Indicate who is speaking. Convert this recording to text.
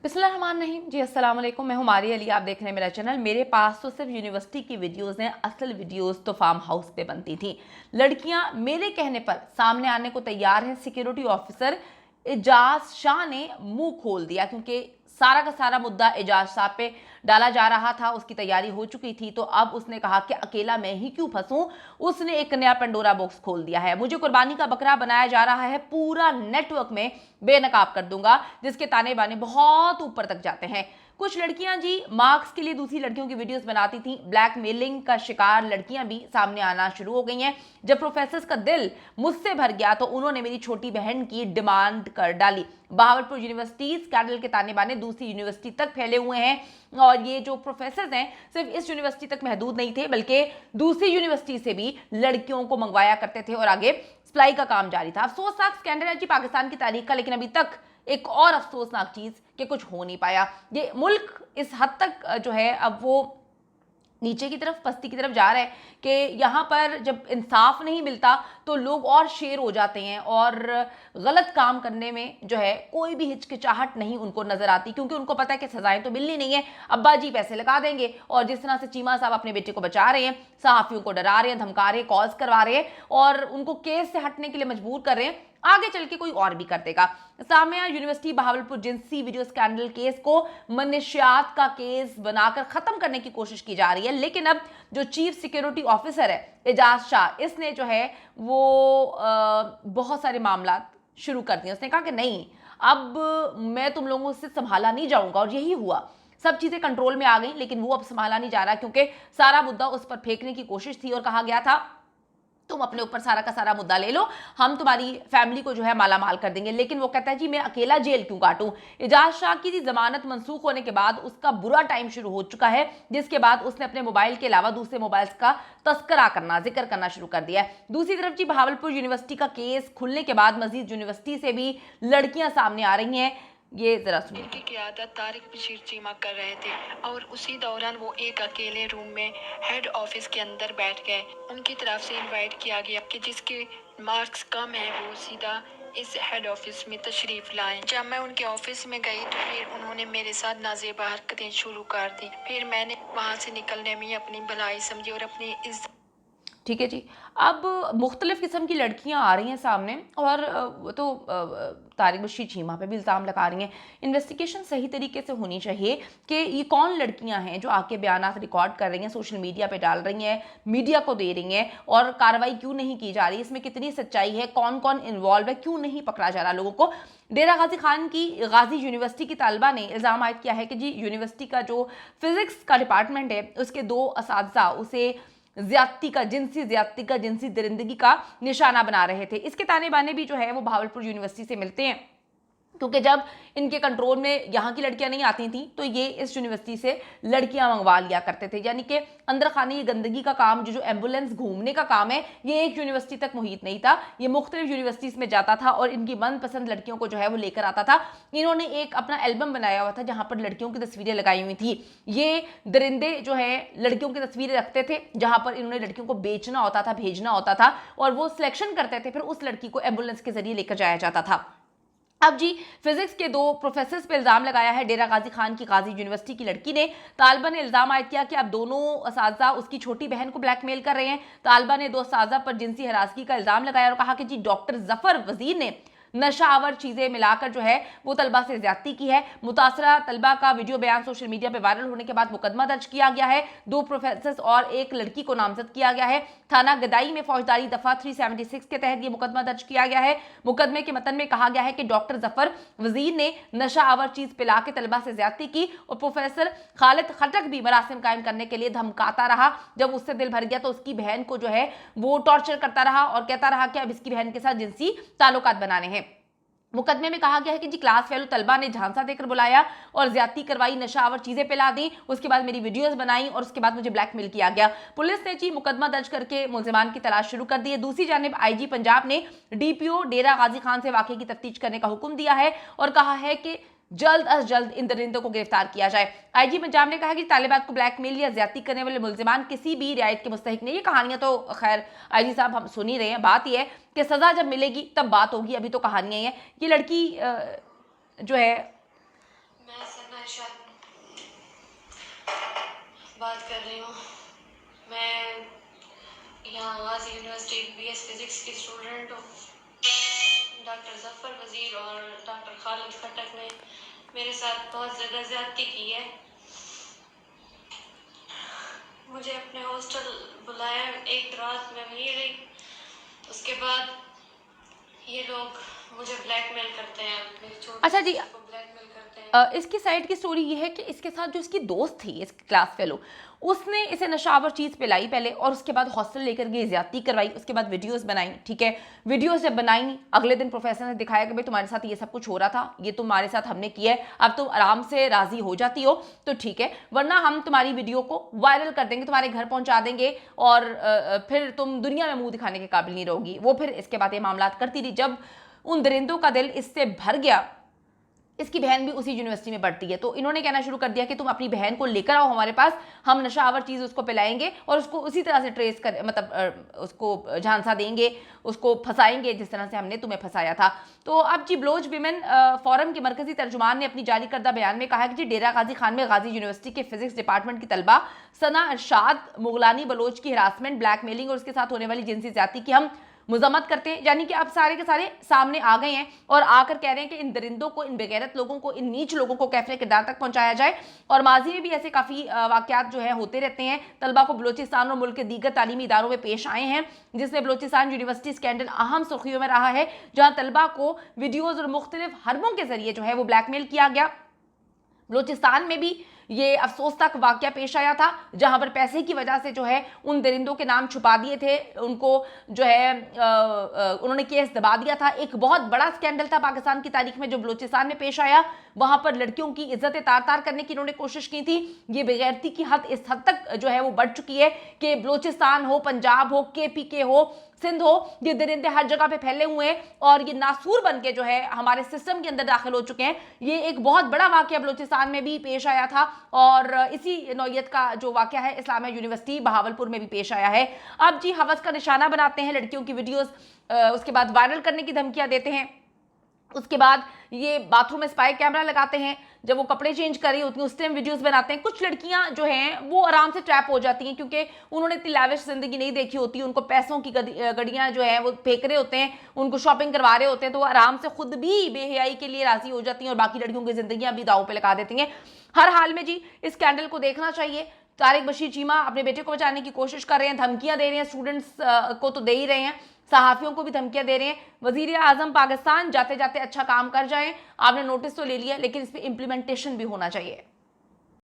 Speaker 1: बिस्मिल्लाहिर्रहमानिर्रहीम जी, अस्सलाम वालेकुम। मैं हूँ मारिया अली, आप देख रहे हैं मेरा चैनल। मेरे पास तो सिर्फ यूनिवर्सिटी की वीडियोस हैं, असल वीडियोस तो फार्म हाउस पे बनती थी। लड़कियां मेरे कहने पर सामने आने को तैयार हैं। सिक्योरिटी ऑफिसर एजाज शाह ने मुंह खोल दिया क्योंकि सारा का सारा मुद्दा एजाज शाह पे डाला जा रहा था। उसकी तैयारी हो चुकी थी, तो अब उसने कहा कि अकेला मैं ही क्यों फंसूं। उसने एक नया पंडोरा बॉक्स खोल दिया है। मुझे कुर्बानी का बकरा बनाया जा रहा है, पूरा नेटवर्क में बेनकाब कर दूंगा, जिसके ताने बाने बहुत ऊपर तक जाते हैं। कुछ लड़कियां जी मार्क्स के लिए दूसरी लड़कियों की वीडियोस बनाती थी। ब्लैकमेलिंग का शिकार लड़कियां भी सामने आना शुरू हो गई हैं। जब प्रोफेसर्स का दिल मुझसे भर गया तो उन्होंने मेरी छोटी बहन की डिमांड कर डाली। बहावलपुर यूनिवर्सिटी स्कैंडल के ताने बाने दूसरी यूनिवर्सिटी तक फैले हुए हैं, और ये जो प्रोफेसर हैं सिर्फ इस यूनिवर्सिटी तक महदूद नहीं थे, बल्कि दूसरी यूनिवर्सिटी से भी लड़कियों को मंगवाया करते थे और आगे सप्लाई का काम जारी था। अफसोसनाक स्कैंडल है जी पाकिस्तान की तारीख का, लेकिन अभी तक एक और अफसोसनाक चीज कि कुछ हो नहीं पाया। ये मुल्क इस हद तक जो है अब वो नीचे की तरफ, पस्ती की तरफ जा रहा है कि यहाँ पर जब इंसाफ नहीं मिलता तो लोग और शेर हो जाते हैं और गलत काम करने में जो है कोई भी हिचकिचाहट नहीं उनको नजर आती, क्योंकि उनको पता है कि सजाएं तो मिलनी नहीं है, अब्बा जी पैसे लगा देंगे। और जिस तरह से चीमा साहब अपने बेटे को बचा रहे हैं, सहाफियों को डरा रहे हैं, धमका रहे हैं, कॉल्स करवा रहे हैं और उनको केस से हटने के लिए मजबूर कर रहे हैं, आगे चल के कोई और भी कर देगा। सामिया यूनिवर्सिटी बहावलपुर जिंसी वीडियो स्कैंडल केस को मनशियात का केस बनाकर खत्म करने की कोशिश की जा रही है, लेकिन अब जो चीफ सिक्योरिटी ऑफिसर है एजाज शाह, इसने जो है वो बहुत सारे मामला शुरू कर दिए। उसने कहा कि नहीं, अब मैं तुम लोगों से संभाला नहीं जाऊंगा, और यही हुआ। सब चीजें कंट्रोल में आ गई, लेकिन वो अब संभाला नहीं जा रहा क्योंकि सारा मुद्दा उस पर फेंकने की कोशिश थी और कहा गया था तुम अपने ऊपर सारा का सारा मुद्दा ले लो, हम तुम्हारी फैमिली को जो है माला माल कर देंगे। लेकिन वो कहता है जी मैं अकेला जेल क्यों काटूं। एजाज शाह की जमानत मंसूख होने के बाद उसका बुरा टाइम शुरू हो चुका है, जिसके बाद उसने अपने मोबाइल के अलावा दूसरे मोबाइल्स का तस्करा करना, जिक्र करना शुरू कर दिया है। दूसरी तरफ जी बहावलपुर यूनिवर्सिटी का केस खुलने के बाद मजीद यूनिवर्सिटी से भी लड़कियां सामने आ रही हैं। ये जरा सुनिए।
Speaker 2: इनकी क़ियादत तारिक बशीर चीमा कर रहे थे और उसी दौरान वो एक अकेले रूम में हेड ऑफिस के अंदर बैठ गए। उनकी तरफ से इनवाइट किया गया कि जिसके मार्क्स कम है वो सीधा इस हेड ऑफिस में तशरीफ लाएं। जब मैं उनके ऑफिस में गई तो फिर उन्होंने मेरे साथ नाज़ेबा हरकतें शुरू कर दी। फिर मैंने वहाँ से निकलने में अपनी भलाई समझी और अपनी इज्जत।
Speaker 1: ठीक है जी। अब मुख्तलिफ किस्म की लड़कियां आ रही हैं सामने और तारिक बशीर चीमा पे भी इल्ज़ाम लगा रही हैं। इन्वेस्टिगेशन सही तरीके से होनी चाहिए कि ये कौन लड़कियां हैं जो आके बयानात रिकॉर्ड कर रही हैं, सोशल मीडिया पे डाल रही हैं, मीडिया को दे रही हैं, और कार्रवाई क्यों नहीं की जा रही, इसमें कितनी सच्चाई है, कौन कौन इन्वॉल्व है, क्यों नहीं पकड़ा जा रहा लोगों को। डेरा गाजी खान की गाजी यूनिवर्सिटी की तालिबा ने इल्ज़ाम आयद किया है कि जी यूनिवर्सिटी का जो फिजिक्स का डिपार्टमेंट है उसके 2 असातिज़ा उसे जिनसी जिनसी दरिंदगी का निशाना बना रहे थे। इसके ताने बाने भी जो है वो बहावलपुर यूनिवर्सिटी से मिलते हैं, क्योंकि जब इनके कंट्रोल में यहाँ की लड़कियां नहीं आती थी तो ये इस यूनिवर्सिटी से लड़कियां मंगवा लिया करते थे। यानी कि अंदर खाने गंदगी का काम, जो एम्बुलेंस घूमने का काम है, ये एक यूनिवर्सिटी तक मुहित नहीं था, ये मुख्तलिफ यूनिवर्सिटीज में जाता था और इनकी मनपसंद लड़कियों को जो है वो लेकर आता था। इन्होंने एक अपना एल्बम बनाया हुआ था जहां पर लड़कियों की तस्वीरें लगाई हुई थी। ये दरिंदे जो है लड़कियों की तस्वीरें रखते थे जहां पर इन्होंने लड़कियों को बेचना होता था, भेजना होता था, और वो सिलेक्शन करते थे, फिर उस लड़की को एम्बुलेंस के जरिए लेकर जाया जाता था। अब जी फिजिक्स के 2 प्रोफेसर्स पे इल्जाम लगाया है डेरा गाजी खान की गाजी यूनिवर्सिटी की लड़की ने। तालिबा ने इल्जाम आयद किया कि अब दोनों असातिज़ा उसकी छोटी बहन को ब्लैकमेल कर रहे हैं। तालिबा ने 2 असातिज़ा पर जिनसी हरासगी का इल्जाम लगाया और कहा कि जी डॉक्टर जफर वजीर ने नशावर चीजें मिलाकर जो है वो तलबा से ज्यादती की है। मुतासरा तलबा का वीडियो बयान सोशल मीडिया पे वायरल होने के बाद मुकदमा दर्ज किया गया है। 2 प्रोफेसर्स और एक लड़की को नामजद किया गया है। थाना गदाई में फौजदारी दफा 376 के तहत ये मुकदमा दर्ज किया गया है। मुकदमे के मतन में कहा गया है कि डॉक्टर जफर वजीर ने नशा आवर चीज पिला के तलबा से ज्यादती की और प्रोफेसर खालिद खटक भी मरासिम कायम करने के लिए धमकाता रहा। जब उससे दिल भर गया तो उसकी बहन को जो है वो टॉर्चर करता रहा और कहता रहा कि अब इसकी बहन के साथ जिनसी ताल्लुकात बनाने हैं। मुकदमे में कहा गया है कि जी क्लास फेलो तलबा ने झांसा देकर बुलाया और ज्यादती करवाई, नशावर चीजें पिला दी, उसके बाद मेरी वीडियोस बनाई और उसके बाद मुझे ब्लैकमेल किया गया। पुलिस ने जी मुकदमा दर्ज करके मुलजिमान की तलाश शुरू कर दी है। दूसरी जानिब आईजी पंजाब ने डीपीओ डेरा गाजी खान से वाकये की तफ्तीश करने का हुक्म दिया है और कहा है कि जल्द अज जल्द इन दरिंदों को गिरफ्तार किया जाए। आईजी पंजाब ने कहा कि तालिबात को ब्लैकमेल या ज्यादती करने वाले मुलजिमान किसी भी रियायत के मुस्तहिक नहीं। ये कहानियां तो खैर आईजी साहब हम सुन ही रहे हैं, बात यह है कि सजा जब मिलेगी तब बात होगी, अभी तो कहानियां हैं। ये लड़की जो है
Speaker 3: अरशद बात कर रही हूँ। मैं यहाँ गाजी यूनिवर्सिटी BS फिज़िक्स की स्टूडेंट हूँ। डॉक्टर ज़फ़र वज़ीर और डॉक्टर खालिद खटक ने मेरे साथ बहुत ज़्यादा ज़्यादती की है। मुझे अपने हॉस्टल बुलाया, एक रात में वहीं रही। उसके बाद ये लोग मुझे ब्लैकमेल करते हैं, मेरी छोटी
Speaker 1: अच्छा जी,
Speaker 3: सिस्टर को ब्लैकमेल करते हैं।
Speaker 1: इसकी साइड की स्टोरी ये है कि इसके साथ जो इसकी दोस्त थी, इस क्लास फेलो, उसने इसे नशावर चीज़ पिलाई पहले और उसके बाद हॉस्टल लेकर गई, ज्यादती करवाई, उसके बाद वीडियोस बनाई। ठीक है, वीडियोस जब बनाई, अगले दिन प्रोफेसर ने दिखाया कि भाई तुम्हारे साथ ये सब कुछ हो रहा था, ये तुम्हारे साथ हमने किया है, अब तुम आराम से राजी हो जाती हो तो ठीक है, वरना हम तुम्हारी वीडियो को वायरल कर देंगे, तुम्हारे घर पहुंचा देंगे और फिर तुम दुनिया में मुंह दिखाने के काबिल नहीं रहोगी। वो फिर इसके बाद ये मामला करती रही। जब उन दरिंदों का दिल इससे भर गया, इसकी बहन भी उसी यूनिवर्सिटी में पढ़ती है, तो इन्होंने कहना शुरू कर दिया कि तुम अपनी बहन को लेकर आओ हमारे पास, हम नशावर चीज़ उसको पिलाएंगे और उसको उसी तरह से ट्रेस कर, मतलब उसको झांसा देंगे, उसको फंसाएंगे जिस तरह से हमने तुम्हें फंसाया था। तो अब जी बलोच विमेन फोरम के मरकजी तर्जुमान ने अपनी जारी करदा बयान में कहा कि जी डेरा गाजी खान में गाजी यूनिवर्सिटी के फिजिक्स डिपार्टमेंट की तलबा सना अरशाद मुगलानी बलोच की हरासमेंट, ब्लैकमेलिंग और उसके साथ होने वाली जिनसी ज्यादती की हम मुजम्मत करते हैं। यानी कि अब सारे के सारे सामने आ गए हैं और आकर कह रहे हैं कि इन दरिंदों को, इन बेगैरत लोगों को, इन नीच लोगों को कैफरे किरदार तक पहुंचाया जाए। और माजी में भी ऐसे काफ़ी वाकयात जो है होते रहते हैं। तलबा को बलोचिस्तान और मुल्क के दीगर तालीमी इदारों में पेश आए हैं, जिसमें बलोचिस्तान यूनिवर्सिटी स्कैंडल अहम सुर्खियों में रहा है, जहाँ तलबा को वीडियोज़ और मुख्तलिफ हरबों के जरिए जो है वो ब्लैकमेल किया गया। बलोचिस्तान में भी ये अफसोसनाक वाकया पेश आया था, जहां पर पैसे की वजह से जो है उन दरिंदों के नाम छुपा दिए थे, उनको जो है उन्होंने केस दबा दिया था। एक बहुत बड़ा स्कैंडल था पाकिस्तान की तारीख में जो बलोचिस्तान में पेश आया, वहां पर लड़कियों की इज्जत तार तार करने की इन्होंने कोशिश की थी। ये बेगैरती की हद इस हद तक जो है वो बढ़ चुकी है कि बलोचिस्तान हो, पंजाब हो, KPK हो, सिंध हो, ये दरिंदे हर जगह पे फैले हुए हैं और ये नासूर बन के जो है हमारे सिस्टम के अंदर दाखिल हो चुके हैं। ये एक बहुत बड़ा वाकया बलोचिस्तान में भी पेश आया था और इसी नौयत का जो वाकया है इस्लामिया यूनिवर्सिटी बहावलपुर में भी पेश आया है। अब जी हवस का निशाना बनाते हैं लड़कियों की वीडियोस, उसके बाद वायरल करने की धमकियां देते हैं, उसके बाद ये बाथरूम में स्पाई कैमरा लगाते हैं, जब वो कपड़े चेंज कर रही होती हैं उस टाइम वीडियोस बनाते हैं। कुछ लड़कियां जो हैं वो आराम से ट्रैप हो जाती हैं क्योंकि उन्होंने इतनी लाविश जिंदगी नहीं देखी होती, उनको पैसों की गड़ियां जो हैं वो फेंक रहे होते हैं, उनको शॉपिंग करवा रहे होते हैं, तो वो आराम से खुद भी बेहयाई के लिए राजी हो जाती हैं और बाकी लड़कियों की जिंदगियां भी दांव पे लगा देती हैं। हर हाल में जी इस स्कैंडल को देखना चाहिए। तारिक बशीर चीमा अपने बेटे को बचाने की कोशिश कर रहे हैं, धमकियां दे रहे हैं, स्टूडेंट्स को तो दे ही रहे हैं, सहाफियों को भी धमकियां दे रहे हैं। वजीर आजम पाकिस्तान जाते जाते अच्छा काम कर जाएं, आपने नोटिस तो ले लिया लेकिन इस पर इम्प्लीमेंटेशन भी होना चाहिए।